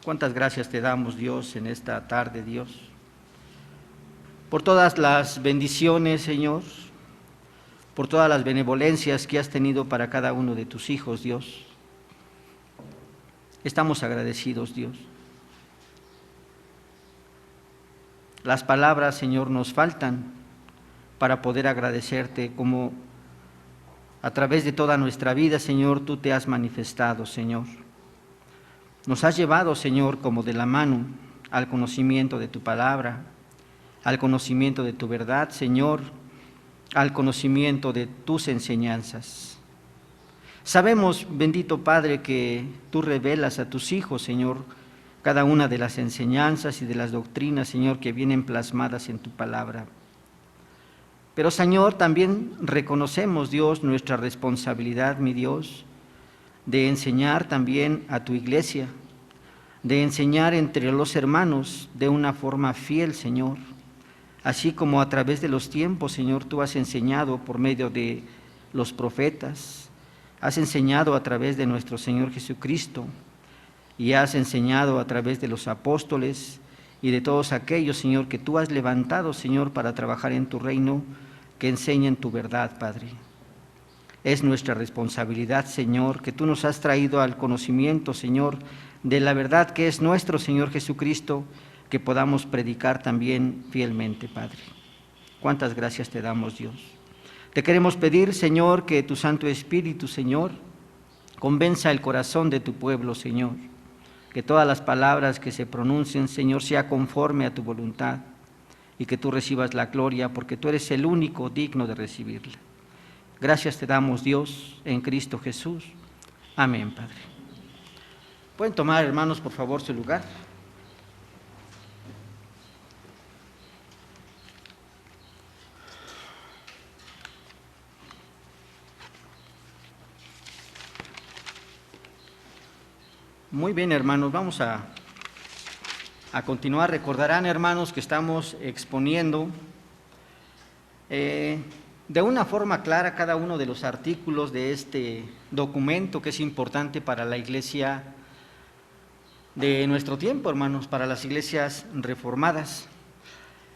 Cuántas gracias te damos, Dios, en esta tarde, Dios, por todas las bendiciones, Señor, por todas las benevolencias que has tenido para cada uno de tus hijos, Dios. Estamos agradecidos, Dios. Las palabras, Señor, nos faltan para poder agradecerte, como a través de toda nuestra vida, Señor, tú te has manifestado, Señor. Nos has llevado, Señor, como de la mano al conocimiento de tu palabra, al conocimiento de tu verdad, Señor, al conocimiento de tus enseñanzas. Sabemos, bendito Padre, que tú revelas a tus hijos, Señor, cada una de las enseñanzas y de las doctrinas, Señor, que vienen plasmadas en tu palabra. Pero, Señor, también reconocemos, Dios, nuestra responsabilidad, mi Dios, de enseñar también a tu iglesia, de enseñar entre los hermanos de una forma fiel, Señor, así como a través de los tiempos, Señor, tú has enseñado por medio de los profetas, has enseñado a través de nuestro Señor Jesucristo y has enseñado a través de los apóstoles y de todos aquellos, Señor, que tú has levantado, Señor, para trabajar en tu reino, que enseñen tu verdad, Padre. Es nuestra responsabilidad, Señor, que tú nos has traído al conocimiento, Señor, de la verdad que es nuestro Señor Jesucristo, que podamos predicar también fielmente, Padre. Cuántas gracias te damos, Dios. Te queremos pedir, Señor, que tu Santo Espíritu, Señor, convenza el corazón de tu pueblo, Señor, que todas las palabras que se pronuncien, Señor, sea conforme a tu voluntad y que tú recibas la gloria, porque tú eres el único digno de recibirla. Gracias te damos, Dios, en Cristo Jesús. Amén, Padre. Pueden tomar, hermanos, por favor, su lugar. Muy bien, hermanos, vamos a continuar. Recordarán, hermanos, que estamos exponiendo de una forma clara cada uno de los artículos de este documento que es importante para la iglesia de nuestro tiempo, hermanos, para las iglesias reformadas.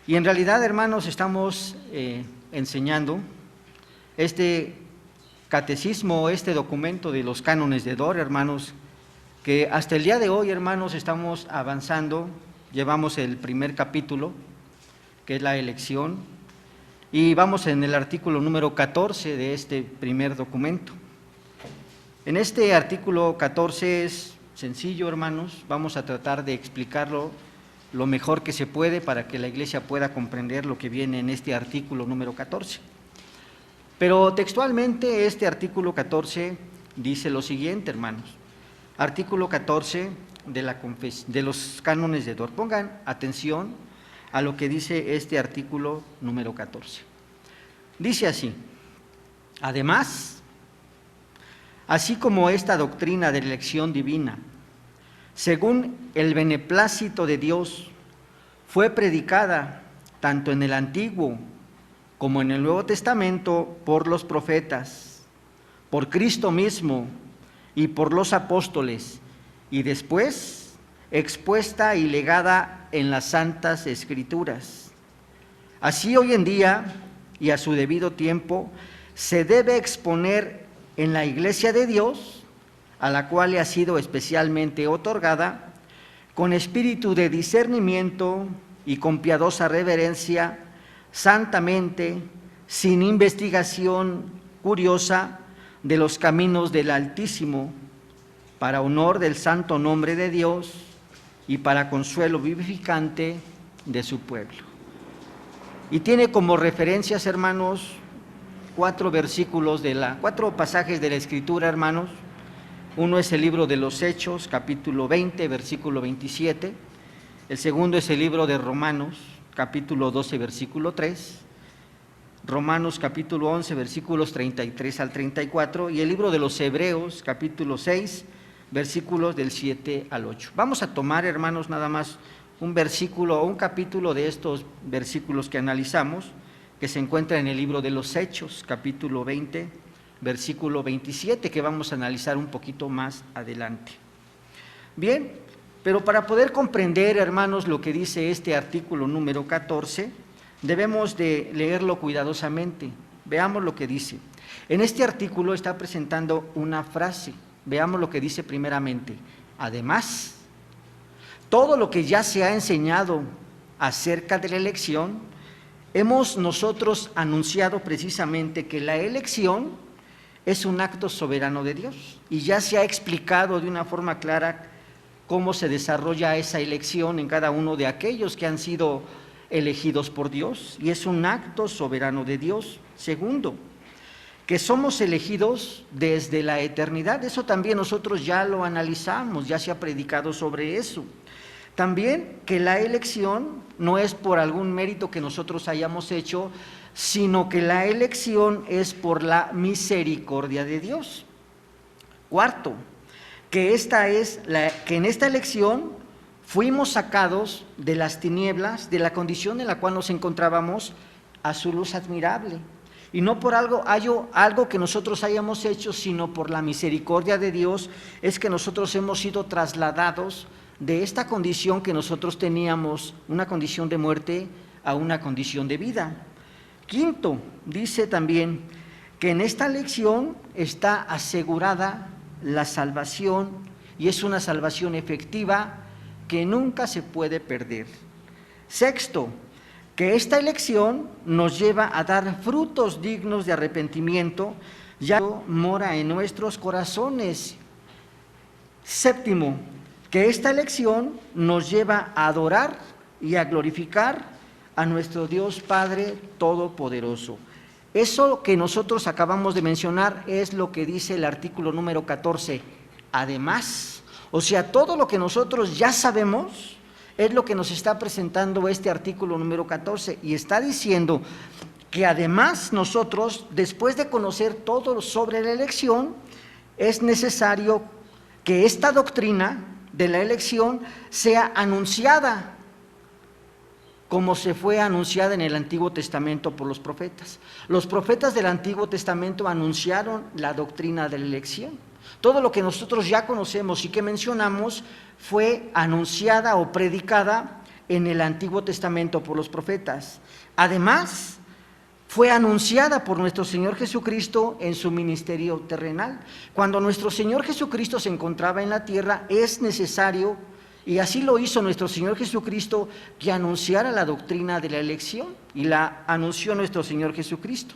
Y en realidad, hermanos, estamos enseñando este catecismo, este documento de los cánones de Dort, hermanos, que hasta el día de hoy, hermanos, estamos avanzando. Llevamos el primer capítulo, que es la elección, y vamos en el artículo número 14 de este primer documento. En este artículo 14 es sencillo, hermanos, vamos a tratar de explicarlo lo mejor que se puede para que la iglesia pueda comprender lo que viene en este artículo número 14. Pero textualmente este artículo 14 dice lo siguiente, hermanos. Artículo 14 de los cánones de Dort. Pongan atención a lo que dice este artículo número 14. Dice así: además, así como esta doctrina de elección divina, según el beneplácito de Dios, fue predicada tanto en el Antiguo como en el Nuevo Testamento por los profetas, por Cristo mismo y por los apóstoles, y después expuesta y legada en las Santas Escrituras. Así hoy en día y a su debido tiempo se debe exponer en la Iglesia de Dios, a la cual le ha sido especialmente otorgada, con espíritu de discernimiento y con piadosa reverencia, santamente, sin investigación curiosa de los caminos del Altísimo, para honor del santo nombre de Dios y para consuelo vivificante de su pueblo. Y tiene como referencias, hermanos, cuatro pasajes de la Escritura, hermanos. Uno es el libro de los Hechos, capítulo 20, versículo 27. El segundo es el libro de Romanos, capítulo 12, versículo 3. Romanos, capítulo 11, versículos 33 al 34. Y el libro de los Hebreos, capítulo 6, versículos del 7 al 8. Vamos a tomar, hermanos, nada más un versículo o un capítulo de estos versículos que analizamos, que se encuentra en el libro de los Hechos, capítulo 20, versículo 27, que vamos a analizar un poquito más adelante. Bien, Pero para poder comprender, hermanos, lo que dice este artículo número 14, debemos de leerlo cuidadosamente. Veamos lo que dice. En este artículo está presentando una frase. Veamos lo que dice primeramente. Además, todo lo que ya se ha enseñado acerca de la elección, hemos nosotros anunciado precisamente que la elección es un acto soberano de Dios, y ya se ha explicado de una forma clara cómo se desarrolla esa elección en cada uno de aquellos que han sido elegidos por Dios, y es un acto soberano de Dios. Segundo, que somos elegidos desde la eternidad. Eso también nosotros ya lo analizamos, ya se ha predicado sobre eso. También que la elección no es por algún mérito que nosotros hayamos hecho, sino que la elección es por la misericordia de Dios. Cuarto, que en esta elección fuimos sacados de las tinieblas, de la condición en la cual nos encontrábamos, a su luz admirable. Y no por algo que nosotros hayamos hecho, sino por la misericordia de Dios, es que nosotros hemos sido trasladados de esta condición que nosotros teníamos, una condición de muerte, a una condición de vida. Quinto, dice también que en esta elección está asegurada la salvación, y es una salvación efectiva que nunca se puede perder. Sexto, que esta elección nos lleva a dar frutos dignos de arrepentimiento, ya mora en nuestros corazones. Séptimo, que esta elección nos lleva a adorar y a glorificar a nuestro Dios Padre Todopoderoso. Eso que nosotros acabamos de mencionar es lo que dice el artículo número 14. Además, o sea, todo lo que nosotros ya sabemos es lo que nos está presentando este artículo número 14, y está diciendo que además nosotros, después de conocer todo sobre la elección, es necesario que esta doctrina de la elección sea anunciada como se fue anunciada en el Antiguo Testamento por los profetas. Los profetas del Antiguo Testamento anunciaron la doctrina de la elección. Todo lo que nosotros ya conocemos y que mencionamos fue anunciada o predicada en el Antiguo Testamento por los profetas. Además, fue anunciada por nuestro Señor Jesucristo en su ministerio terrenal. Cuando nuestro Señor Jesucristo se encontraba en la tierra, es necesario, y así lo hizo nuestro Señor Jesucristo, que anunciara la doctrina de la elección, y la anunció nuestro Señor Jesucristo.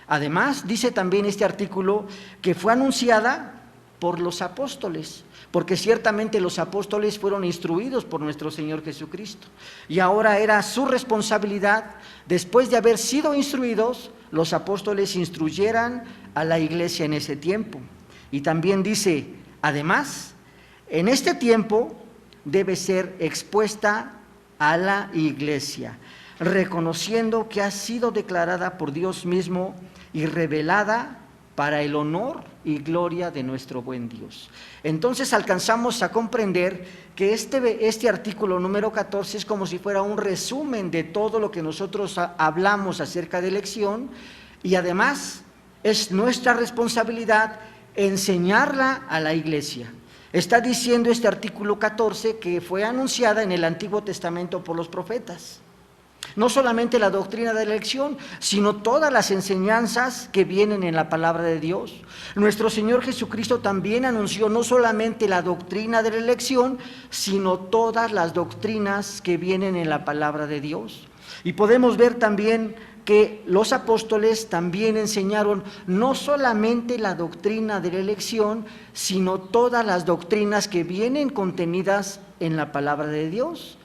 Además, dice también este artículo que fue anunciada por los apóstoles, porque ciertamente los apóstoles fueron instruidos por nuestro Señor Jesucristo, y ahora era su responsabilidad, después de haber sido instruidos, los apóstoles instruyeran a la iglesia en ese tiempo. Y también dice, además, en este tiempo debe ser expuesta a la iglesia, reconociendo que ha sido declarada por Dios mismo y revelada para el honor y gloria de nuestro buen Dios. Entonces alcanzamos a comprender que este artículo número 14 es como si fuera un resumen de todo lo que nosotros hablamos acerca de elección, y además es nuestra responsabilidad enseñarla a la iglesia. Está diciendo este artículo 14 que fue anunciada en el Antiguo Testamento por los profetas. No solamente la doctrina de la elección, sino todas las enseñanzas que vienen en la palabra de Dios. Nuestro Señor Jesucristo también anunció no solamente la doctrina de la elección, sino todas las doctrinas que vienen en la palabra de Dios. Y podemos ver también que los apóstoles también enseñaron no solamente la doctrina de la elección, sino todas las doctrinas que vienen contenidas en la palabra de Dios.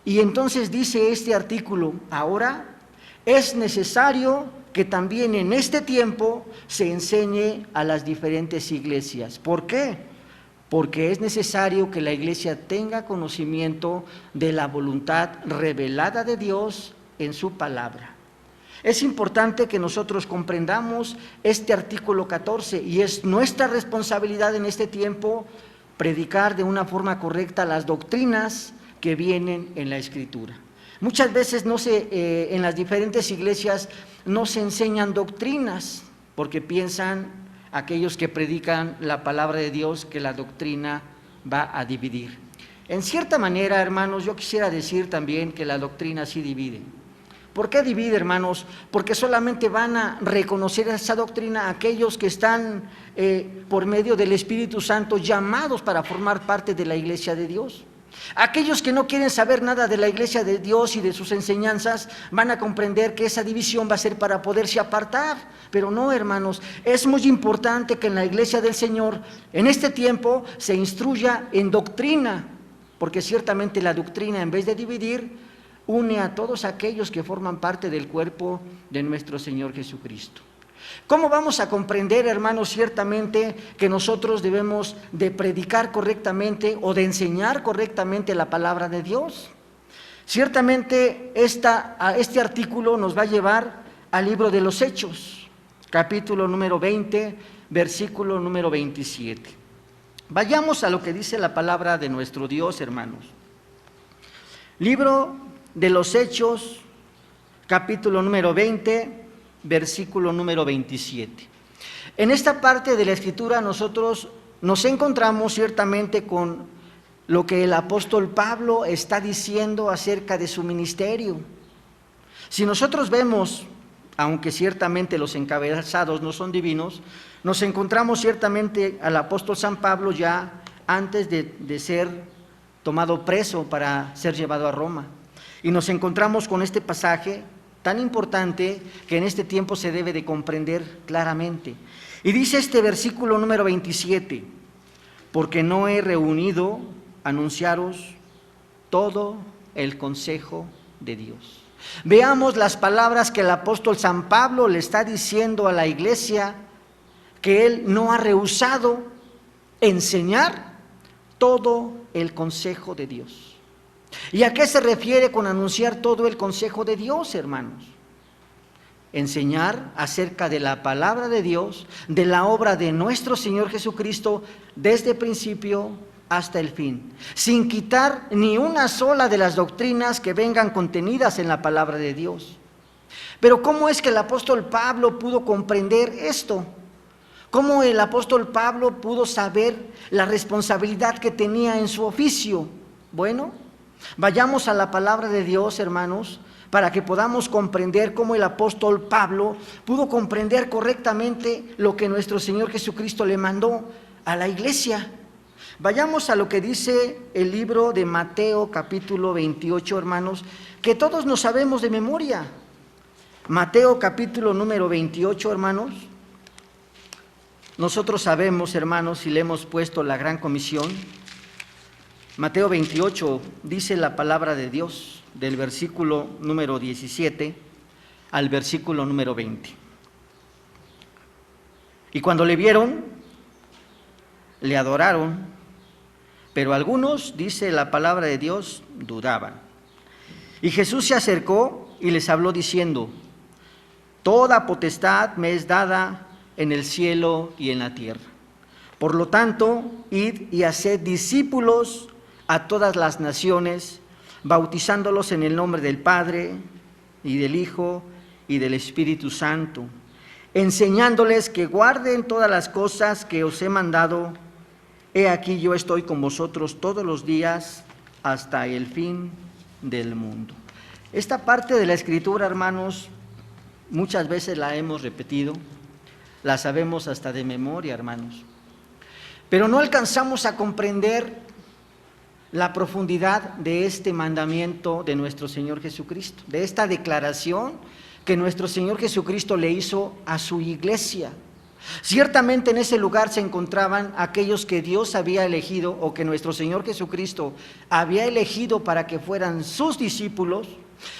Y entonces dice este artículo, ahora es necesario que también en este tiempo se enseñe a las diferentes iglesias. ¿Por qué? Porque es necesario que la iglesia tenga conocimiento de la voluntad revelada de Dios en su palabra. Es importante que nosotros comprendamos este artículo 14, y es nuestra responsabilidad en este tiempo predicar de una forma correcta las doctrinas que vienen en la Escritura. Muchas veces en las diferentes iglesias no se enseñan doctrinas, porque piensan aquellos que predican la palabra de Dios que la doctrina va a dividir. En cierta manera, hermanos, yo quisiera decir también que la doctrina sí divide. ¿Por qué divide, hermanos? Porque solamente van a reconocer esa doctrina aquellos que están por medio del Espíritu Santo llamados para formar parte de la iglesia de Dios. Aquellos que no quieren saber nada de la iglesia de Dios y de sus enseñanzas van a comprender que esa división va a ser para poderse apartar. Pero no, hermanos, es muy importante que en la iglesia del Señor en este tiempo se instruya en doctrina, porque ciertamente la doctrina, en vez de dividir, une a todos aquellos que forman parte del cuerpo de nuestro Señor Jesucristo. ¿Cómo vamos a comprender, hermanos, ciertamente que nosotros debemos de predicar correctamente o de enseñar correctamente la palabra de Dios? Ciertamente este artículo nos va a llevar al libro de los Hechos, capítulo número 20, versículo número 27. Vayamos a lo que dice la palabra de nuestro Dios, hermanos. Libro de los Hechos, capítulo número 20, versículo número 27. En esta parte de la Escritura nosotros nos encontramos ciertamente con lo que el apóstol Pablo está diciendo acerca de su ministerio. Si nosotros vemos, aunque ciertamente los encabezados no son divinos, nos encontramos ciertamente al apóstol San Pablo ya antes de ser tomado preso para ser llevado a Roma. Y nos encontramos con este pasaje tan importante que en este tiempo se debe de comprender claramente. Y dice este versículo número 27, porque no he reunido a anunciaros todo el consejo de Dios. Veamos las palabras que el apóstol San Pablo le está diciendo a la iglesia, que él no ha rehusado enseñar todo el consejo de Dios. ¿Y a qué se refiere con anunciar todo el consejo de Dios, hermanos? Enseñar acerca de la palabra de Dios, de la obra de nuestro Señor Jesucristo, desde el principio hasta el fin, sin quitar ni una sola de las doctrinas que vengan contenidas en la palabra de Dios. Pero ¿cómo es que el apóstol Pablo pudo comprender esto? ¿Cómo el apóstol Pablo pudo saber la responsabilidad que tenía en su oficio? Bueno, vayamos a la palabra de Dios, hermanos, para que podamos comprender cómo el apóstol Pablo pudo comprender correctamente lo que nuestro Señor Jesucristo le mandó a la iglesia. Vayamos a lo que dice el libro de Mateo capítulo 28, hermanos, que todos nos sabemos de memoria. Mateo capítulo número 28, hermanos. Nosotros sabemos, hermanos, y le hemos puesto la gran comisión. Mateo 28 dice la palabra de Dios, del versículo número 17 al versículo número 20. Y cuando le vieron, le adoraron, pero algunos, dice la palabra de Dios, dudaban. Y Jesús se acercó y les habló diciendo: toda potestad me es dada en el cielo y en la tierra. Por lo tanto, id y haced discípulos a todas las naciones, bautizándolos en el nombre del Padre y del Hijo y del Espíritu Santo, enseñándoles que guarden todas las cosas que os he mandado. He aquí yo estoy con vosotros todos los días hasta el fin del mundo. Esta parte de la Escritura, hermanos, muchas veces la hemos repetido, la sabemos hasta de memoria, hermanos, pero no alcanzamos a comprender la profundidad de este mandamiento de nuestro Señor Jesucristo, de esta declaración que nuestro Señor Jesucristo le hizo a su iglesia. Ciertamente en ese lugar se encontraban aquellos que Dios había elegido o que nuestro Señor Jesucristo había elegido para que fueran sus discípulos,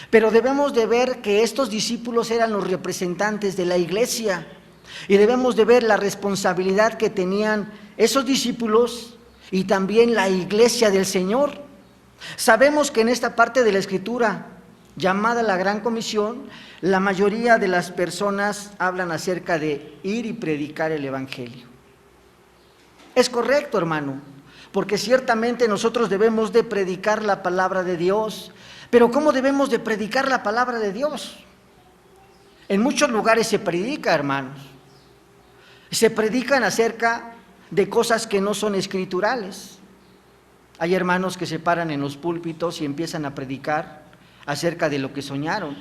pero debemos de ver que estos discípulos eran los representantes de la iglesia y debemos de ver la responsabilidad que tenían esos discípulos y también la iglesia del Señor. Sabemos que en esta parte de la Escritura, llamada la Gran Comisión, la mayoría de las personas hablan acerca de ir y predicar el Evangelio. Es correcto, hermano, porque ciertamente nosotros debemos de predicar la palabra de Dios, pero ¿cómo debemos de predicar la palabra de Dios? En muchos lugares se predica, hermanos, se predican acerca de cosas que no son escriturales. Hay hermanos que se paran en los púlpitos y empiezan a predicar acerca de lo que soñaron.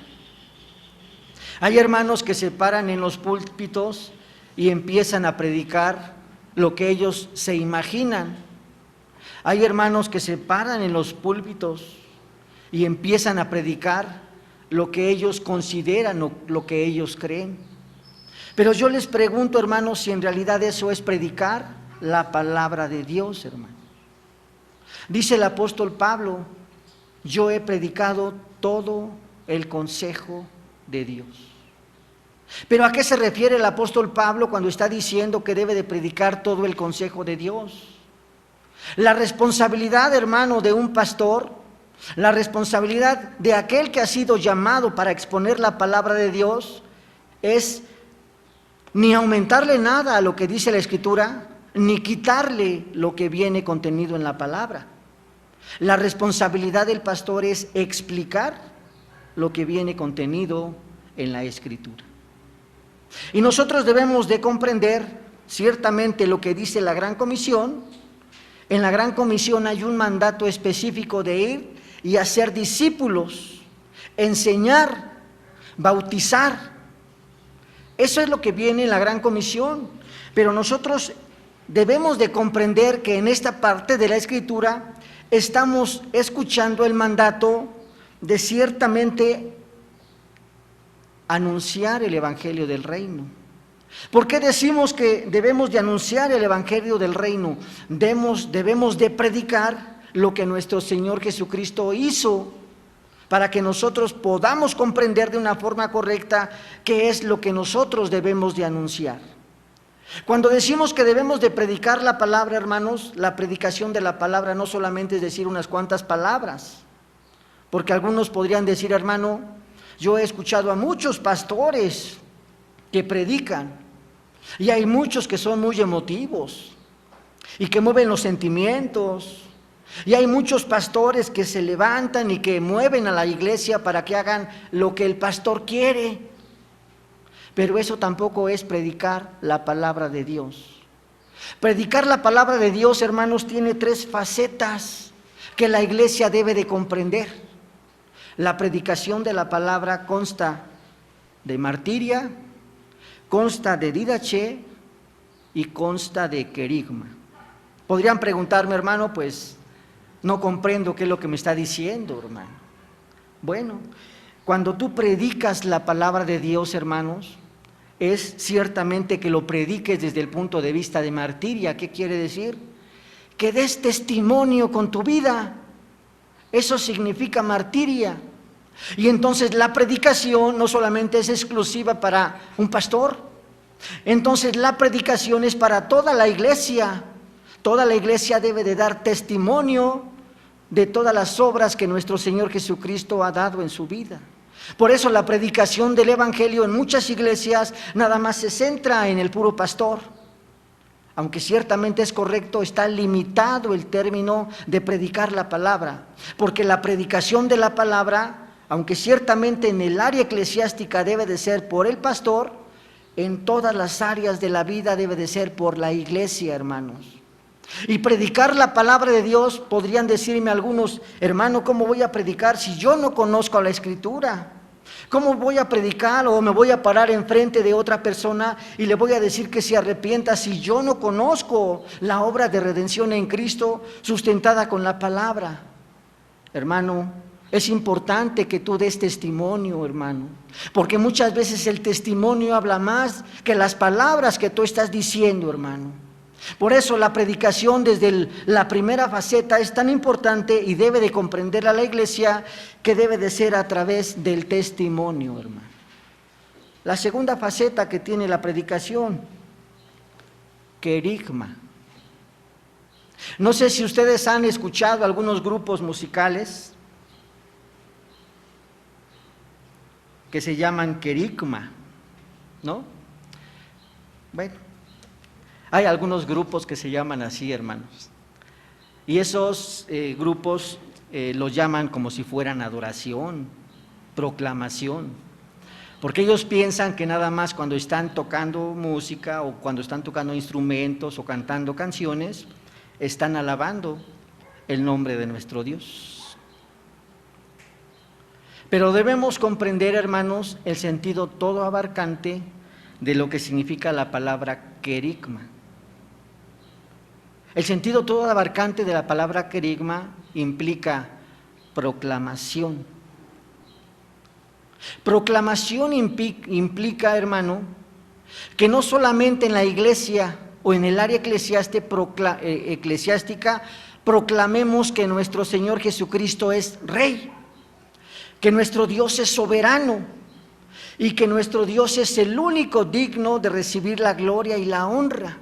Hay hermanos que se paran en los púlpitos y empiezan a predicar lo que ellos se imaginan. Hay hermanos que se paran en los púlpitos y empiezan a predicar lo que ellos consideran o lo que ellos creen. Pero yo les pregunto, hermanos, si en realidad eso es predicar la palabra de Dios, hermano. Dice el apóstol Pablo: yo he predicado todo el consejo de Dios. ¿Pero a qué se refiere el apóstol Pablo cuando está diciendo que debe de predicar todo el consejo de Dios? La responsabilidad, hermano, de un pastor, la responsabilidad de aquel que ha sido llamado para exponer la palabra de Dios es ni aumentarle nada a lo que dice la Escritura, ni quitarle lo que viene contenido en la palabra. La responsabilidad del pastor es explicar lo que viene contenido en la Escritura. Y nosotros debemos de comprender ciertamente lo que dice la Gran Comisión. En la Gran Comisión hay un mandato específico de ir y hacer discípulos, enseñar, bautizar. Eso es lo que viene en la Gran Comisión. Pero nosotros debemos de comprender que en esta parte de la Escritura estamos escuchando el mandato de ciertamente anunciar el Evangelio del Reino. ¿Por qué decimos que debemos de anunciar el Evangelio del Reino? Debemos de predicar lo que nuestro Señor Jesucristo hizo, para que nosotros podamos comprender de una forma correcta qué es lo que nosotros debemos de anunciar. Cuando decimos que debemos de predicar la palabra, hermanos, la predicación de la palabra no solamente es decir unas cuantas palabras, porque algunos podrían decir: hermano, yo he escuchado a muchos pastores que predican, y hay muchos que son muy emotivos y que mueven los sentimientos, y hay muchos pastores que se levantan y que mueven a la iglesia para que hagan lo que el pastor quiere. Pero eso tampoco es predicar la palabra de Dios. Predicar la palabra de Dios, hermanos, tiene 3 facetas que la iglesia debe de comprender. La predicación de la palabra consta de martiria, consta de didaché y consta de querigma. Podrían preguntarme: hermano, pues no comprendo qué es lo que me está diciendo, hermano. Bueno, cuando tú predicas la palabra de Dios, hermanos, es ciertamente que lo prediques desde el punto de vista de martiria. ¿Qué quiere decir? Que des testimonio con tu vida. Eso significa martiria. Y entonces la predicación no solamente es exclusiva para un pastor, entonces la predicación es para toda la iglesia. Toda la iglesia debe de dar testimonio de todas las obras que nuestro Señor Jesucristo ha dado en su vida. Por eso la predicación del Evangelio en muchas iglesias nada más se centra en el puro pastor. Aunque ciertamente es correcto, está limitado el término de predicar la palabra, porque la predicación de la palabra, aunque ciertamente en el área eclesiástica debe de ser por el pastor, en todas las áreas de la vida debe de ser por la iglesia, hermanos. Y predicar la palabra de Dios, podrían decirme algunos: hermano, ¿cómo voy a predicar si yo no conozco la Escritura? ¿Cómo voy a predicar o me voy a parar enfrente de otra persona y le voy a decir que se arrepienta si yo no conozco la obra de redención en Cristo sustentada con la palabra? Hermano, es importante que tú des testimonio, hermano, porque muchas veces el testimonio habla más que las palabras que tú estás diciendo, hermano. Por eso la predicación desde la primera faceta es tan importante y debe de comprender a la iglesia que debe de ser a través del testimonio, hermano. La segunda faceta que tiene la predicación, querigma. No sé si ustedes han escuchado algunos grupos musicales que se llaman querigma, ¿no? Bueno, hay algunos grupos que se llaman así, hermanos, y esos grupos los llaman como si fueran adoración, proclamación, porque ellos piensan que nada más cuando están tocando música o cuando están tocando instrumentos o cantando canciones, están alabando, el nombre de nuestro Dios. Pero debemos comprender, hermanos, el sentido todo abarcante de lo que significa la palabra querigma. El sentido todo abarcante de la palabra querigma implica proclamación. Proclamación implica, hermano, que no solamente en la iglesia o en el área eclesiástica proclamemos que nuestro Señor Jesucristo es Rey, que nuestro Dios es soberano y que nuestro Dios es el único digno de recibir la gloria y la honra.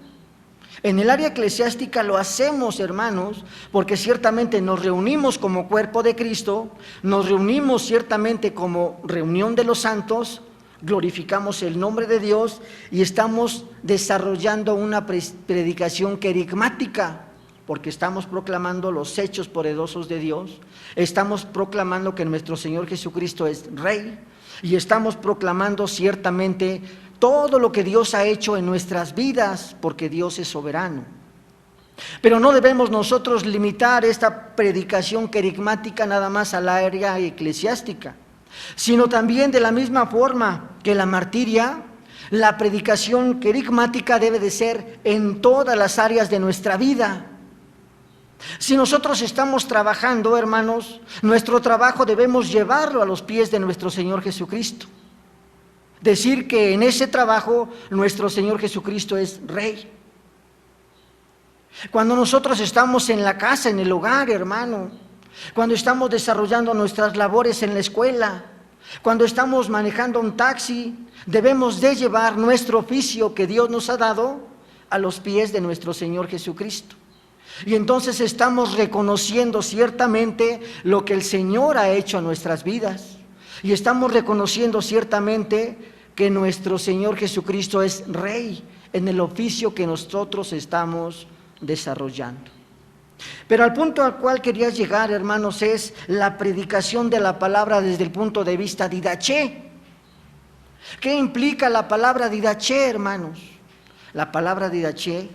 En el área eclesiástica lo hacemos, hermanos, porque ciertamente nos reunimos como cuerpo de Cristo, nos reunimos ciertamente como reunión de los santos, glorificamos el nombre de Dios y estamos desarrollando una predicación querigmática, porque estamos proclamando los hechos poderosos de Dios, estamos proclamando que nuestro Señor Jesucristo es Rey y estamos proclamando ciertamente todo lo que Dios ha hecho en nuestras vidas, porque Dios es soberano. Pero no debemos nosotros limitar esta predicación querigmática nada más al área eclesiástica, sino también de la misma forma que la martiria, la predicación querigmática debe de ser en todas las áreas de nuestra vida. Si nosotros estamos trabajando, hermanos, nuestro trabajo debemos llevarlo a los pies de nuestro Señor Jesucristo. Decir que en ese trabajo nuestro Señor Jesucristo es Rey. Cuando nosotros estamos en la casa, en el hogar, hermano, cuando estamos desarrollando nuestras labores en la escuela, cuando estamos manejando un taxi, debemos de llevar nuestro oficio que Dios nos ha dado a los pies de nuestro Señor Jesucristo. Y entonces estamos reconociendo ciertamente lo que el Señor ha hecho en nuestras vidas. Y estamos reconociendo ciertamente que nuestro Señor Jesucristo es Rey en el oficio que nosotros estamos desarrollando. Pero al punto al cual quería llegar, hermanos, es la predicación de la palabra desde el punto de vista didaché. ¿Qué implica la palabra didaché, hermanos? La palabra didaché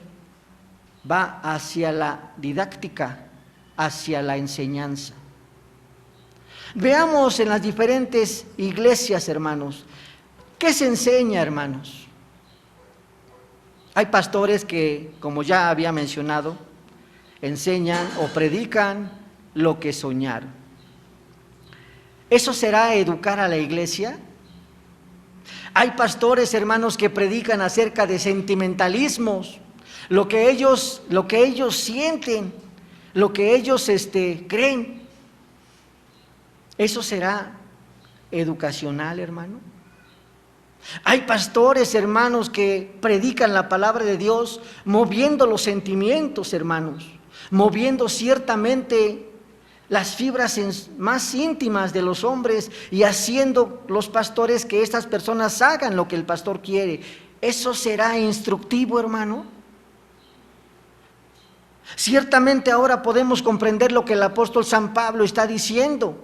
va hacia la didáctica, hacia la enseñanza. Veamos en las diferentes iglesias, hermanos, ¿qué se enseña, hermanos? Hay pastores que, como ya había mencionado, enseñan o predican lo que soñaron. ¿Eso será educar a la iglesia? Hay pastores, hermanos, que predican acerca de sentimentalismos, lo que ellos sienten, lo que ellos creen. ¿Eso será educacional, hermano? Hay pastores, hermanos, que predican la palabra de Dios moviendo los sentimientos, hermanos, moviendo ciertamente las fibras más íntimas de los hombres y haciendo los pastores que estas personas hagan lo que el pastor quiere. ¿Eso será instructivo, hermano? Ciertamente ahora podemos comprender lo que el apóstol San Pablo está diciendo.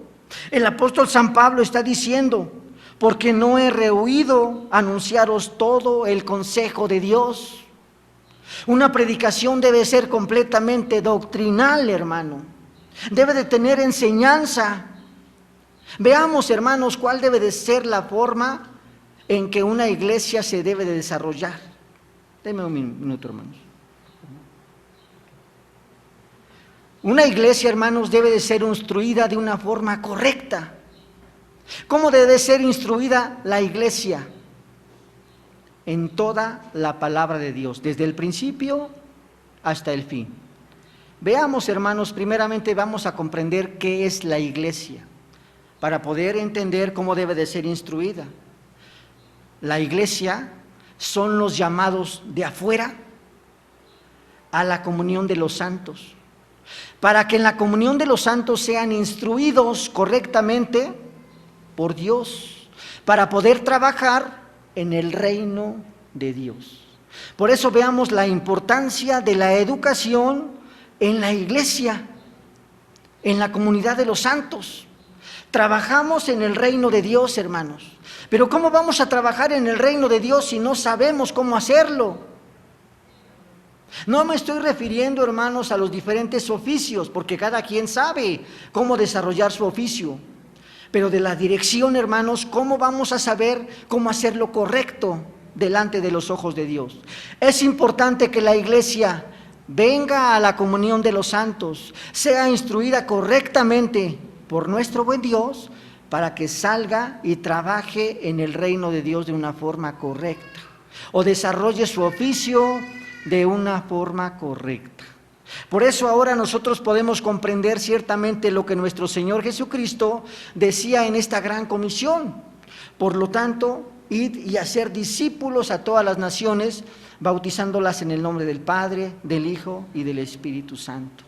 El apóstol San Pablo está diciendo: porque no he rehuido anunciaros todo el consejo de Dios. Una predicación debe ser completamente doctrinal, hermano. Debe de tener enseñanza. Veamos, hermanos, cuál debe de ser la forma en que una iglesia se debe de desarrollar. Denme un minuto, hermanos. Una iglesia, hermanos, debe de ser instruida de una forma correcta. ¿Cómo debe ser instruida la iglesia? En toda la palabra de Dios, desde el principio hasta el fin. Veamos, hermanos, primeramente vamos a comprender qué es la iglesia, para poder entender cómo debe de ser instruida. La iglesia son los llamados de afuera a la comunión de los santos, para que en la comunión de los santos sean instruidos correctamente por Dios, para poder trabajar en el reino de Dios. Por eso veamos la importancia de la educación en la iglesia, en la comunidad de los santos. Trabajamos en el reino de Dios, hermanos. Pero ¿cómo vamos a trabajar en el reino de Dios si no sabemos cómo hacerlo? No me estoy refiriendo, hermanos, a los diferentes oficios, porque cada quien sabe cómo desarrollar su oficio. Pero de la dirección, hermanos, ¿cómo vamos a saber cómo hacer lo correcto delante de los ojos de Dios? Es importante que la iglesia venga a la comunión de los santos, sea instruida correctamente por nuestro buen Dios, para que salga y trabaje en el reino de Dios de una forma correcta, o desarrolle su oficio de una forma correcta. Por eso ahora nosotros podemos comprender ciertamente lo que nuestro Señor Jesucristo decía en esta gran comisión. Por lo tanto, id y hacer discípulos a todas las naciones, bautizándolas en el nombre del Padre, del Hijo y del Espíritu Santo,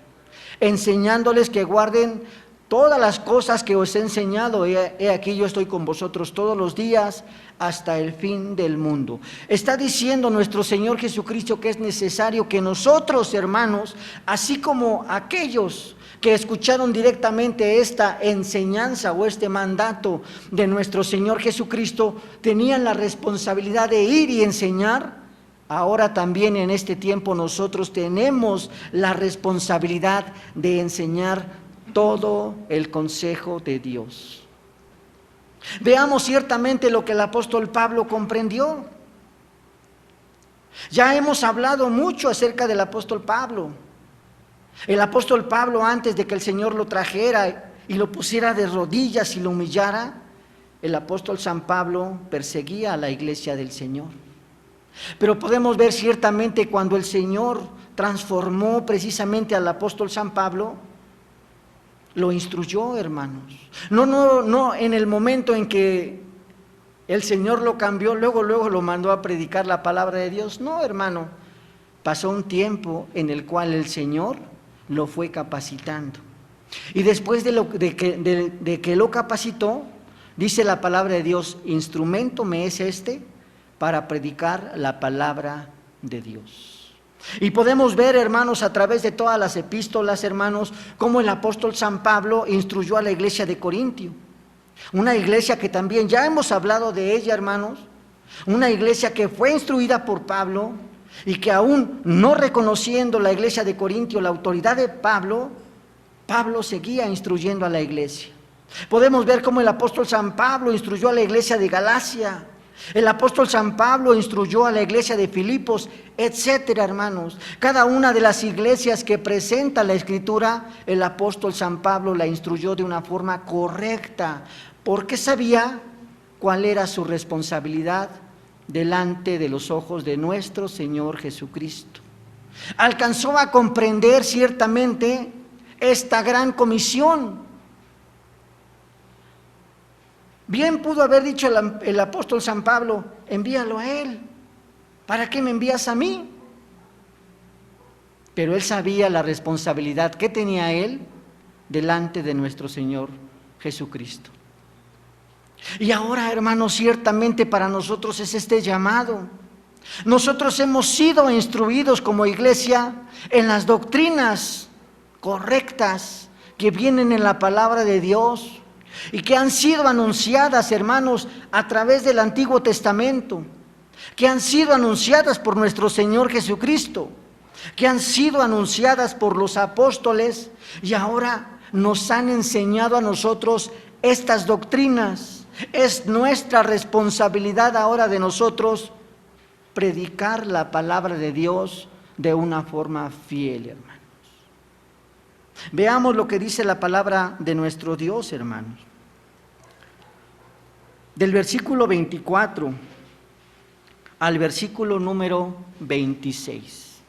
enseñándoles que guarden todas las cosas que os he enseñado. He aquí yo estoy con vosotros todos los días hasta el fin del mundo. Está diciendo nuestro Señor Jesucristo que es necesario que nosotros, hermanos, así como aquellos que escucharon directamente esta enseñanza o este mandato de nuestro Señor Jesucristo, tenían la responsabilidad de ir y enseñar. Ahora también en este tiempo nosotros tenemos la responsabilidad de enseñar todo el consejo de Dios. Veamos ciertamente lo que el apóstol Pablo comprendió. Ya hemos hablado mucho acerca del apóstol Pablo. El apóstol Pablo, antes de que el Señor lo trajera y lo pusiera de rodillas y lo humillara, el apóstol San Pablo perseguía a la iglesia del Señor. Pero podemos ver ciertamente cuando el Señor transformó precisamente al apóstol San Pablo, lo instruyó, hermanos. No en el momento en que el Señor lo cambió, luego lo mandó a predicar la palabra de Dios. No, hermano, pasó un tiempo en el cual el Señor lo fue capacitando. Y después de que lo capacitó, dice la palabra de Dios: instrumento me es este para predicar la palabra de Dios. Y podemos ver, hermanos, a través de todas las epístolas, hermanos, cómo el apóstol San Pablo instruyó a la iglesia de Corintio. Una iglesia que también ya hemos hablado de ella, hermanos. Una iglesia que fue instruida por Pablo y que aún no reconociendo la iglesia de Corintio la autoridad de Pablo, Pablo seguía instruyendo a la iglesia. Podemos ver cómo el apóstol San Pablo instruyó a la iglesia de Galacia. El apóstol San Pablo instruyó a la iglesia de Filipos, etcétera, hermanos. Cada una de las iglesias que presenta la Escritura, el apóstol San Pablo la instruyó de una forma correcta, porque sabía cuál era su responsabilidad delante de los ojos de nuestro Señor Jesucristo. Alcanzó a comprender ciertamente esta gran comisión. Bien pudo haber dicho el apóstol San Pablo: envíalo a él, ¿para qué me envías a mí? Pero él sabía la responsabilidad que tenía él delante de nuestro Señor Jesucristo. Y ahora, hermanos, ciertamente para nosotros es este llamado. Nosotros hemos sido instruidos como iglesia en las doctrinas correctas que vienen en la palabra de Dios y que han sido anunciadas, hermanos, a través del Antiguo Testamento, que han sido anunciadas por nuestro Señor Jesucristo, que han sido anunciadas por los apóstoles, y ahora nos han enseñado a nosotros estas doctrinas. Es nuestra responsabilidad ahora de nosotros predicar la palabra de Dios de una forma fiel, hermanos. Veamos lo que dice la palabra de nuestro Dios, hermanos. Del versículo 24 al versículo número 26.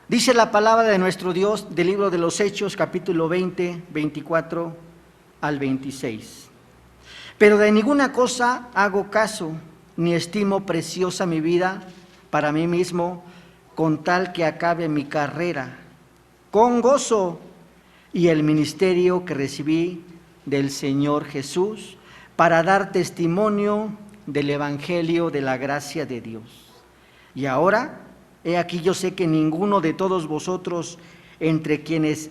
Dice la palabra de nuestro Dios del libro de los Hechos, capítulo 20, 24 al 26. Pero de ninguna cosa hago caso, ni estimo preciosa mi vida para mí mismo, con tal que acabe mi carrera con gozo y el ministerio que recibí del Señor Jesús, para dar testimonio del evangelio de la gracia de Dios. Y ahora, he aquí, yo sé que ninguno de todos vosotros, entre quienes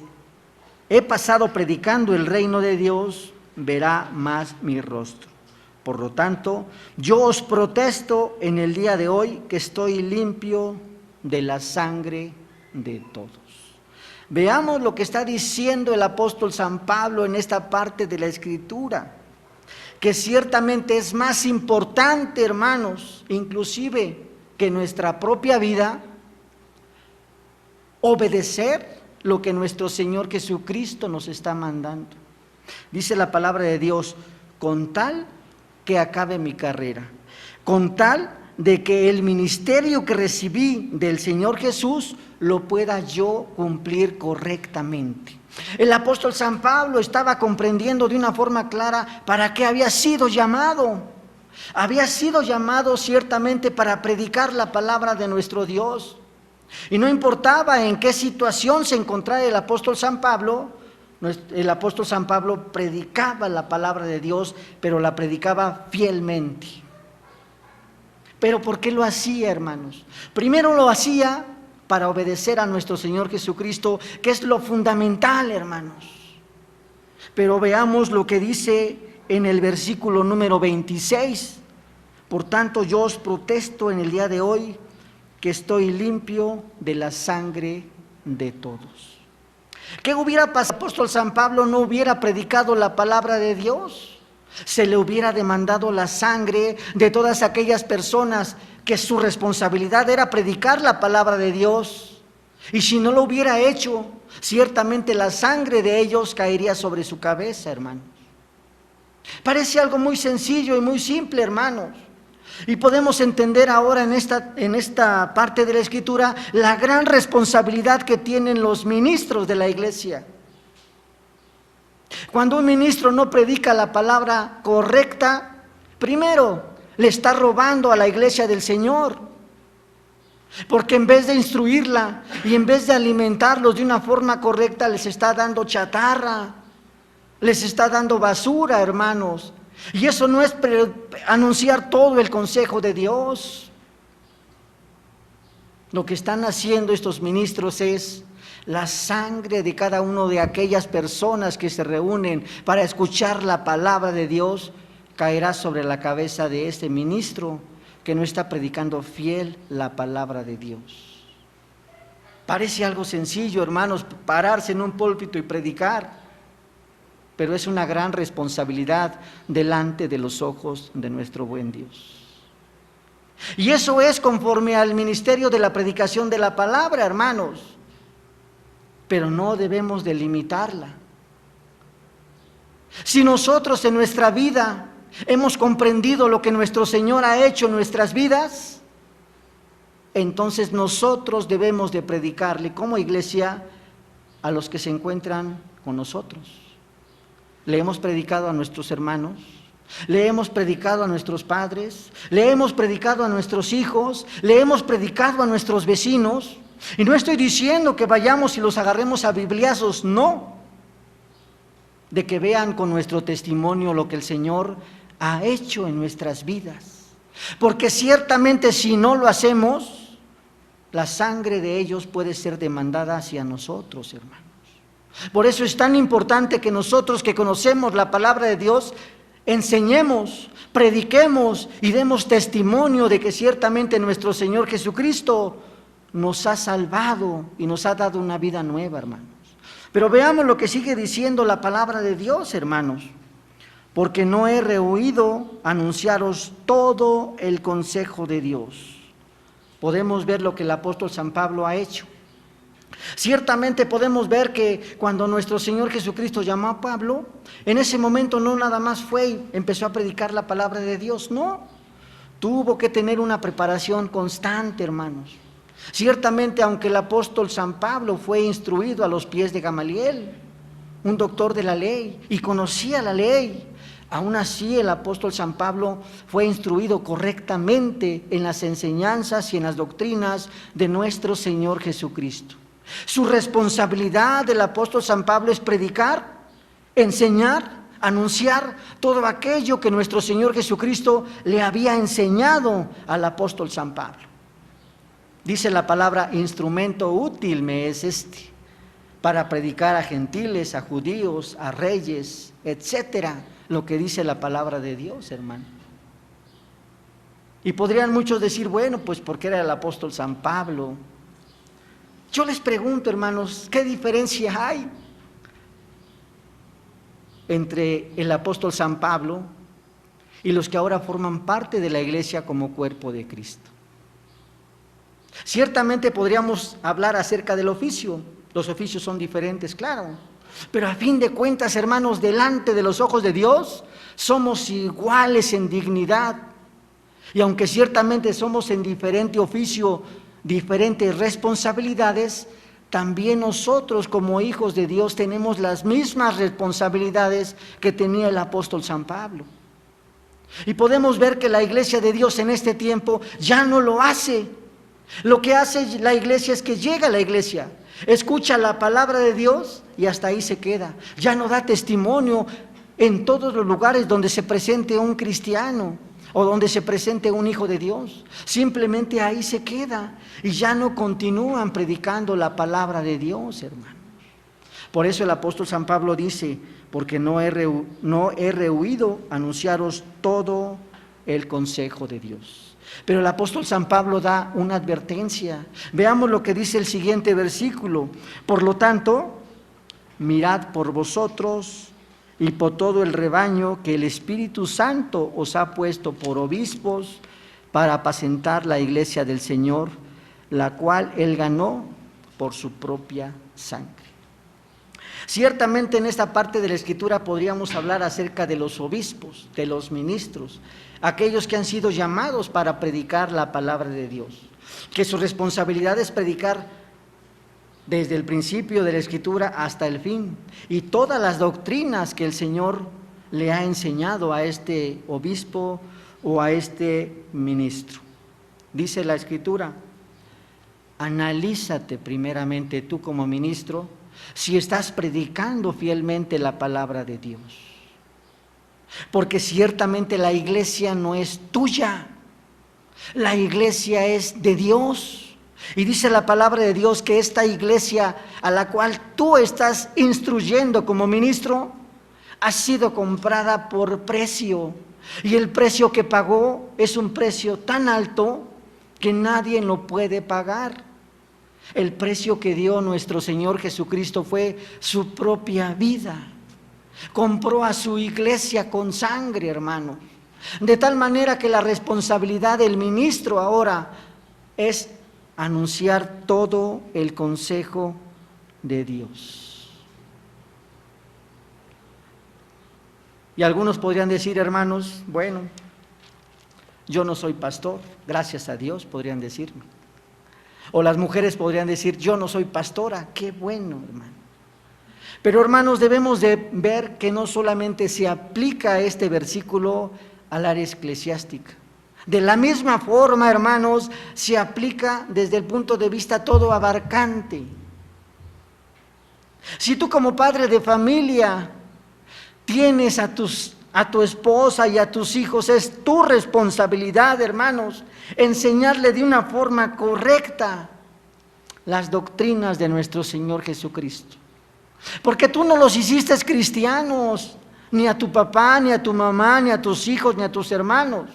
he pasado predicando el reino de Dios, verá más mi rostro. Por lo tanto, yo os protesto en el día de hoy que estoy limpio de la sangre de todos. Veamos lo que está diciendo el apóstol San Pablo en esta parte de la Escritura, que ciertamente es más importante, hermanos, inclusive que nuestra propia vida, obedecer lo que nuestro Señor Jesucristo nos está mandando. Dice la palabra de Dios: con tal que acabe mi carrera, con tal de que el ministerio que recibí del Señor Jesús lo pueda yo cumplir correctamente. El apóstol San Pablo estaba comprendiendo de una forma clara para qué había sido llamado. Había sido llamado ciertamente para predicar la palabra de nuestro Dios. Y no importaba en qué situación se encontrara el apóstol San Pablo predicaba la palabra de Dios, pero la predicaba fielmente. ¿Pero por qué lo hacía, hermanos? Primero lo hacía para obedecer a nuestro Señor Jesucristo, que es lo fundamental, hermanos. Pero veamos lo que dice en el versículo número 26. Por tanto, yo os protesto en el día de hoy que estoy limpio de la sangre de todos. ¿Qué hubiera pasado si el apóstol San Pablo no hubiera predicado la palabra de Dios? Se le hubiera demandado la sangre de todas aquellas personas que su responsabilidad era predicar la palabra de Dios. Y si no lo hubiera hecho, ciertamente la sangre de ellos caería sobre su cabeza, hermanos. Parece algo muy sencillo y muy simple, hermanos. Y podemos entender ahora en esta parte de la Escritura la gran responsabilidad que tienen los ministros de la iglesia. Cuando un ministro no predica la palabra correcta, primero le está robando a la iglesia del Señor, porque en vez de instruirla y en vez de alimentarlos de una forma correcta, les está dando chatarra, les está dando basura, hermanos. Y eso no es anunciar todo el consejo de Dios. Lo que están haciendo estos ministros es la sangre de cada uno de aquellas personas que se reúnen para escuchar la palabra de Dios caerá sobre la cabeza de este ministro que no está predicando fiel la palabra de Dios. Parece algo sencillo, hermanos, pararse en un púlpito y predicar, pero es una gran responsabilidad delante de los ojos de nuestro buen Dios. Y eso es conforme al ministerio de la predicación de la palabra, hermanos, pero no debemos de limitarla. Si nosotros en nuestra vida hemos comprendido lo que nuestro Señor ha hecho en nuestras vidas, entonces nosotros debemos de predicarle como iglesia a los que se encuentran con nosotros. Le hemos predicado a nuestros hermanos, le hemos predicado a nuestros padres, le hemos predicado a nuestros hijos, le hemos predicado a nuestros vecinos. Y no estoy diciendo que vayamos y los agarremos a bibliazos, no. De que vean con nuestro testimonio lo que el Señor ha hecho en nuestras vidas. Porque ciertamente si no lo hacemos, la sangre de ellos puede ser demandada hacia nosotros, hermanos. Por eso es tan importante que nosotros que conocemos la palabra de Dios, enseñemos, prediquemos y demos testimonio de que ciertamente nuestro Señor Jesucristo nos ha salvado y nos ha dado una vida nueva, hermanos. Pero veamos lo que sigue diciendo la palabra de Dios, hermanos. Porque no he rehuido anunciaros todo el consejo de Dios. Podemos ver lo que el apóstol San Pablo ha hecho. Ciertamente podemos ver que cuando nuestro Señor Jesucristo llamó a Pablo, en ese momento no nada más fue y empezó a predicar la palabra de Dios, no. Tuvo que tener una preparación constante, hermanos. Ciertamente, aunque el apóstol San Pablo fue instruido a los pies de Gamaliel, un doctor de la ley, y conocía la ley, aún así el apóstol San Pablo fue instruido correctamente en las enseñanzas y en las doctrinas de nuestro Señor Jesucristo. Su responsabilidad del apóstol San Pablo es predicar, enseñar, anunciar todo aquello que nuestro Señor Jesucristo le había enseñado al apóstol San Pablo. Dice la palabra: instrumento útil me es este, para predicar a gentiles, a judíos, a reyes, etcétera, lo que dice la palabra de Dios, hermano. Y podrían muchos decir, bueno, pues porque era el apóstol San Pablo, Yo les pregunto, hermanos, ¿qué diferencia hay entre el apóstol San Pablo y los que ahora forman parte de la iglesia como cuerpo de Cristo? Ciertamente podríamos hablar acerca del oficio. Los oficios son diferentes, claro, pero a fin de cuentas, hermanos, delante de los ojos de Dios somos iguales en dignidad. Y aunque ciertamente somos en diferente oficio, diferentes responsabilidades, también nosotros como hijos de Dios tenemos las mismas responsabilidades que tenía el apóstol San Pablo. Y podemos ver que la iglesia de Dios en este tiempo ya no lo hace. Lo que hace la iglesia es que llega a la iglesia, escucha la palabra de Dios y hasta ahí se queda. Ya no da testimonio en todos los lugares donde se presente un cristiano o donde se presente un hijo de Dios. Simplemente ahí se queda y ya no continúan predicando la palabra de Dios, hermanos. Por eso el apóstol San Pablo dice: porque no he rehuido anunciaros todo el consejo de Dios. Pero el apóstol San Pablo da una advertencia. Veamos lo que dice el siguiente versículo: por lo tanto, mirad por vosotros y por todo el rebaño que el Espíritu Santo os ha puesto por obispos para apacentar la iglesia del Señor, la cual Él ganó por su propia sangre. Ciertamente en esta parte de la Escritura podríamos hablar acerca de los obispos, de los ministros, aquellos que han sido llamados para predicar la palabra de Dios, que su responsabilidad es predicar desde el principio de la Escritura hasta el fin, y todas las doctrinas que el Señor le ha enseñado a este obispo o a este ministro. Dice la Escritura: analízate primeramente tú como ministro si estás predicando fielmente la palabra de Dios. Porque ciertamente la iglesia no es tuya, la iglesia es de Dios. Y dice la palabra de Dios que esta iglesia a la cual tú estás instruyendo como ministro ha sido comprada por precio. Y el precio que pagó es un precio tan alto que nadie lo puede pagar. El precio que dio nuestro Señor Jesucristo fue su propia vida. Compró a su iglesia con sangre, hermano. De tal manera que la responsabilidad del ministro ahora es anunciar todo el consejo de Dios. Y algunos podrían decir, hermanos, bueno, yo no soy pastor, gracias a Dios, podrían decirme. O las mujeres podrían decir, yo no soy pastora, qué bueno, hermano. Pero hermanos, debemos de ver que no solamente se aplica este versículo al área eclesiástica. De la misma forma, hermanos, se aplica desde el punto de vista todo abarcante. Si tú como padre de familia tienes a tu esposa y a tus hijos, es tu responsabilidad, hermanos, enseñarle de una forma correcta las doctrinas de nuestro Señor Jesucristo. Porque tú no los hiciste cristianos, ni a tu papá, ni a tu mamá, ni a tus hijos, ni a tus hermanos,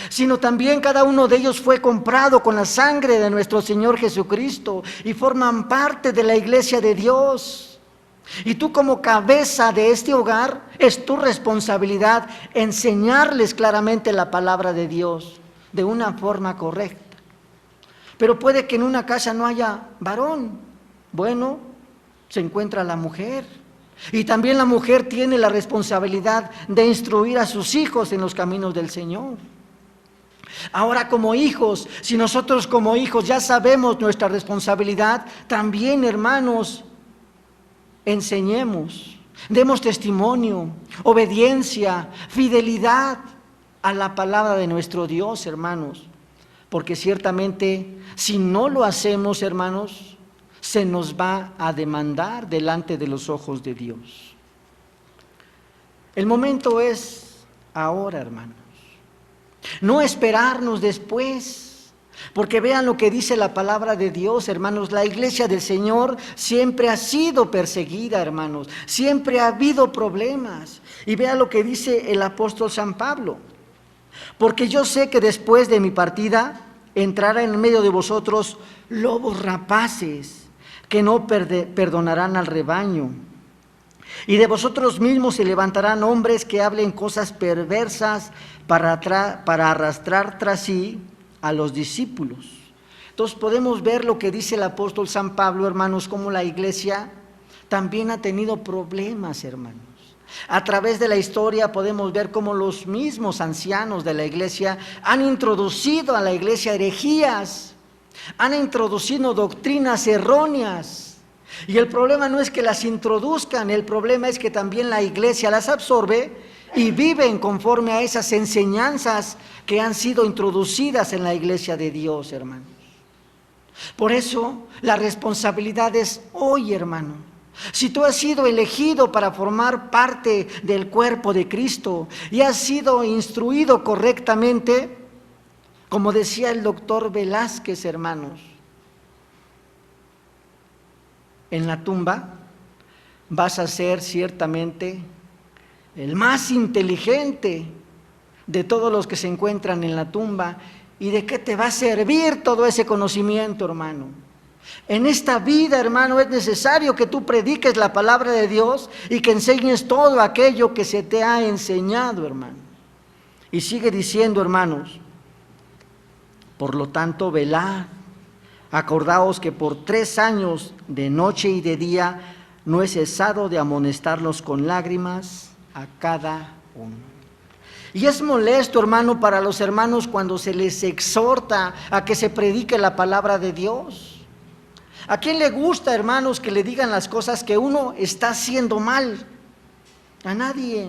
sino también cada uno de ellos fue comprado con la sangre de nuestro Señor Jesucristo y forman parte de la iglesia de Dios. Y tú como cabeza de este hogar, es tu responsabilidad enseñarles claramente la palabra de Dios de una forma correcta. Pero puede que en una casa no haya varón. Bueno, se encuentra la mujer. Y también la mujer tiene la responsabilidad de instruir a sus hijos en los caminos del Señor. Ahora como hijos, si nosotros como hijos ya sabemos nuestra responsabilidad, también, hermanos, enseñemos, demos testimonio, obediencia, fidelidad a la palabra de nuestro Dios, hermanos. Porque ciertamente, si no lo hacemos, hermanos, se nos va a demandar delante de los ojos de Dios. El momento es ahora, hermanos. No esperarnos después, porque vean lo que dice la palabra de Dios, hermanos. La iglesia del Señor siempre ha sido perseguida, hermanos. Siempre ha habido problemas. Y vean lo que dice el apóstol San Pablo. Porque yo sé que después de mi partida entrará en medio de vosotros lobos rapaces que no perdonarán al rebaño. Y de vosotros mismos se levantarán hombres que hablen cosas perversas para arrastrar tras sí a los discípulos. Entonces podemos ver lo que dice el apóstol San Pablo, hermanos, cómo la iglesia también ha tenido problemas, hermanos. A través de la historia podemos ver cómo los mismos ancianos de la iglesia han introducido a la iglesia herejías, han introducido doctrinas erróneas. Y el problema no es que las introduzcan, el problema es que también la iglesia las absorbe y viven conforme a esas enseñanzas que han sido introducidas en la iglesia de Dios, hermanos. Por eso la responsabilidad es hoy, hermano. Si tú has sido elegido para formar parte del cuerpo de Cristo y has sido instruido correctamente, como decía el doctor Velázquez, hermanos, en la tumba vas a ser ciertamente el más inteligente de todos los que se encuentran en la tumba. ¿Y de qué te va a servir todo ese conocimiento, hermano? En esta vida, hermano, es necesario que tú prediques la palabra de Dios y que enseñes todo aquello que se te ha enseñado, hermano. Y sigue diciendo, hermanos, por lo tanto, velad, acordaos que por 3 años, de noche y de día, no he cesado de amonestarlos con lágrimas a cada uno. Y es molesto, hermano, para los hermanos cuando se les exhorta a que se predique la palabra de Dios. ¿A quién le gusta, hermanos, que le digan las cosas que uno está haciendo mal? A nadie.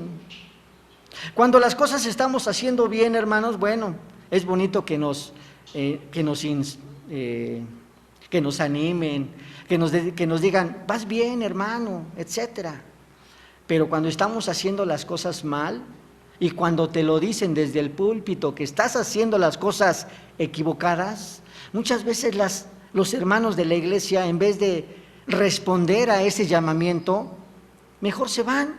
Cuando las cosas estamos haciendo bien, hermanos, bueno, es bonito que nos animen, que nos digan, vas bien, hermano, etcétera. Pero cuando estamos haciendo las cosas mal, y cuando te lo dicen desde el púlpito que estás haciendo las cosas equivocadas, muchas veces los hermanos de la iglesia, en vez de responder a ese llamamiento, mejor se van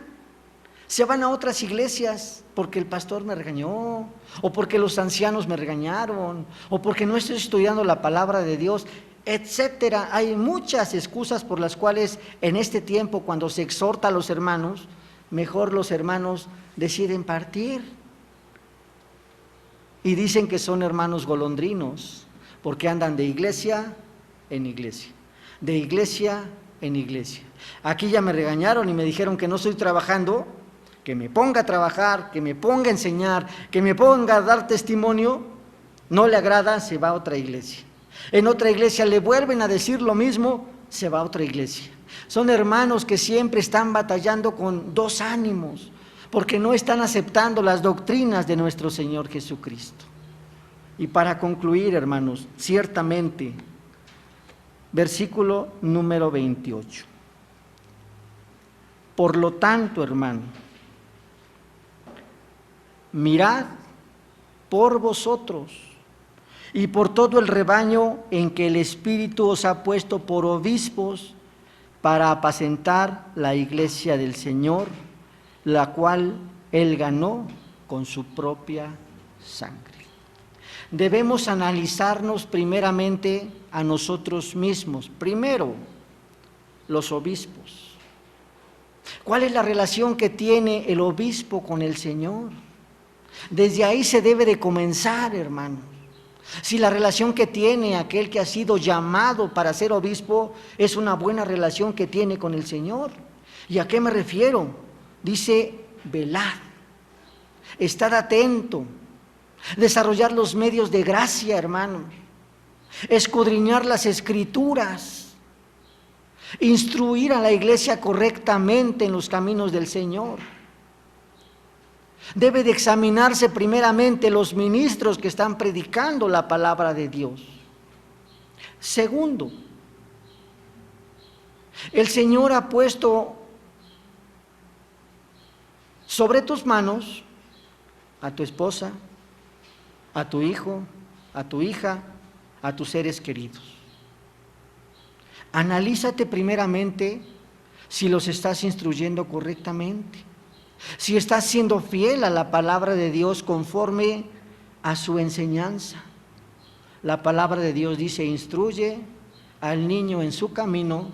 a otras iglesias porque el pastor me regañó, o porque los ancianos me regañaron, o porque no estoy estudiando la palabra de Dios, etcétera. Hay muchas excusas por las cuales en este tiempo, cuando se exhorta a los hermanos, mejor los hermanos deciden partir. Y dicen que son hermanos golondrinos, porque andan de iglesia en iglesia, de iglesia en iglesia. Aquí ya me regañaron y me dijeron que no estoy trabajando, que me ponga a trabajar, que me ponga a enseñar, que me ponga a dar testimonio. No le agrada, se va a otra iglesia. En otra iglesia le vuelven a decir lo mismo, se va a otra iglesia. Son hermanos que siempre están batallando con 2 ánimos, porque no están aceptando las doctrinas de nuestro Señor Jesucristo. Y para concluir, hermanos, ciertamente, versículo número 28. Por lo tanto, hermano, mirad por vosotros y por todo el rebaño en que el Espíritu os ha puesto por obispos para apacentar la iglesia del Señor, la cual Él ganó con su propia sangre. Debemos analizarnos primeramente a nosotros mismos. Primero, los obispos. ¿Cuál es la relación que tiene el obispo con el Señor? Desde ahí se debe de comenzar, hermanos. Si la relación que tiene aquel que ha sido llamado para ser obispo es una buena relación que tiene con el Señor. ¿Y a qué me refiero? Dice, velad, estad atento, desarrollar los medios de gracia, hermanos, escudriñar las Escrituras, instruir a la iglesia correctamente en los caminos del Señor. Debe de examinarse primeramente los ministros que están predicando la palabra de Dios. Segundo, el Señor ha puesto sobre tus manos a tu esposa, a tu hijo, a tu hija, a tus seres queridos. Analízate primeramente si los estás instruyendo correctamente, si estás siendo fiel a la palabra de Dios conforme a su enseñanza. La palabra de Dios dice: instruye al niño en su camino,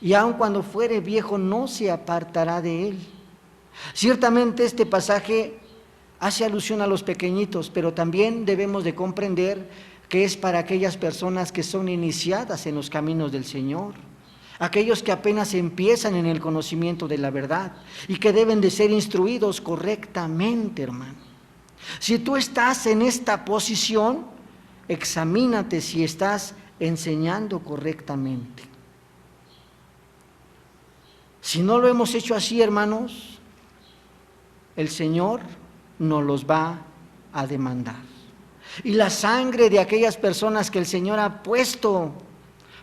y aun cuando fuere viejo no se apartará de él. Ciertamente este pasaje hace alusión a los pequeñitos, pero también debemos de comprender que es para aquellas personas que son iniciadas en los caminos del Señor, aquellos que apenas empiezan en el conocimiento de la verdad y que deben de ser instruidos correctamente, hermano. Si tú estás en esta posición, examínate si estás enseñando correctamente. Si no lo hemos hecho así, hermanos, el Señor nos los va a demandar. Y la sangre de aquellas personas que el Señor ha puesto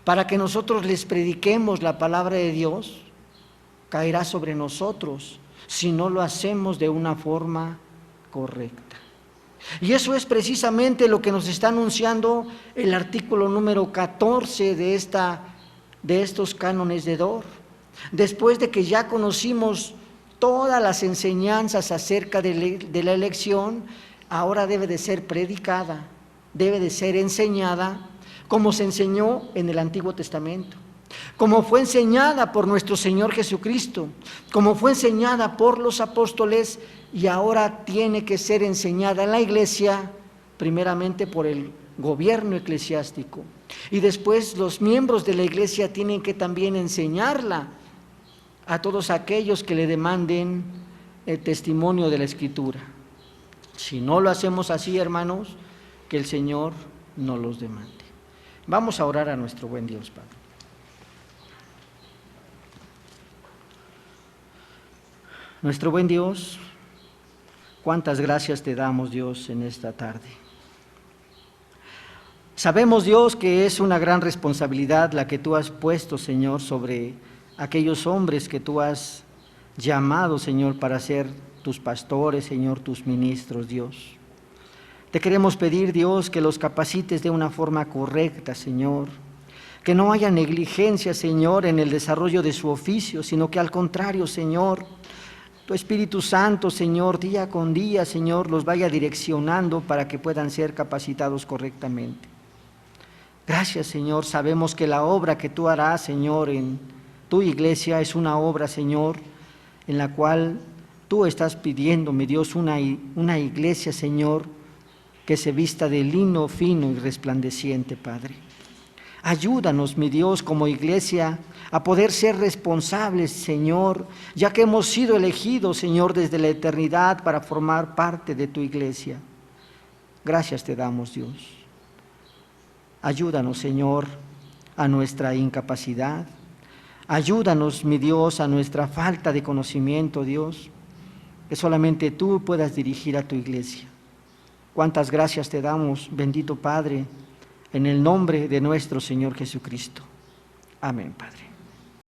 para que nosotros les prediquemos la palabra de Dios, caerá sobre nosotros si no lo hacemos de una forma correcta. Y eso es precisamente lo que nos está anunciando el artículo número 14 de estos cánones de Dor. Después de que ya conocimos todas las enseñanzas acerca de la elección, ahora debe de ser predicada, debe de ser enseñada como se enseñó en el Antiguo Testamento, como fue enseñada por nuestro Señor Jesucristo, como fue enseñada por los apóstoles, y ahora tiene que ser enseñada en la iglesia, primeramente por el gobierno eclesiástico, y después los miembros de la iglesia tienen que también enseñarla a todos aquellos que le demanden el testimonio de la Escritura. Si no lo hacemos así, hermanos, que el Señor nos los demande. Vamos a orar a nuestro buen Dios, Padre. Nuestro buen Dios, cuántas gracias te damos, Dios, en esta tarde. Sabemos, Dios, que es una gran responsabilidad la que tú has puesto, Señor, sobre aquellos hombres que tú has llamado, Señor, para ser tus pastores, Señor, tus ministros, Dios. Te queremos pedir, Dios, que los capacites de una forma correcta, Señor, que no haya negligencia, Señor, en el desarrollo de su oficio, sino que al contrario, Señor, tu Espíritu Santo, Señor, día con día, Señor, los vaya direccionando para que puedan ser capacitados correctamente. Gracias, Señor, sabemos que la obra que tú harás, Señor, en tu iglesia es una obra, Señor, en la cual tú estás pidiendo, mi Dios, una iglesia, Señor, que se vista de lino fino y resplandeciente, Padre. Ayúdanos, mi Dios, como iglesia, a poder ser responsables, Señor, ya que hemos sido elegidos, Señor, desde la eternidad para formar parte de tu iglesia. Gracias te damos, Dios. Ayúdanos, Señor, a nuestra incapacidad. Ayúdanos, mi Dios, a nuestra falta de conocimiento, Dios, que solamente tú puedas dirigir a tu iglesia. Cuántas gracias te damos, bendito Padre, en el nombre de nuestro Señor Jesucristo. Amén, Padre.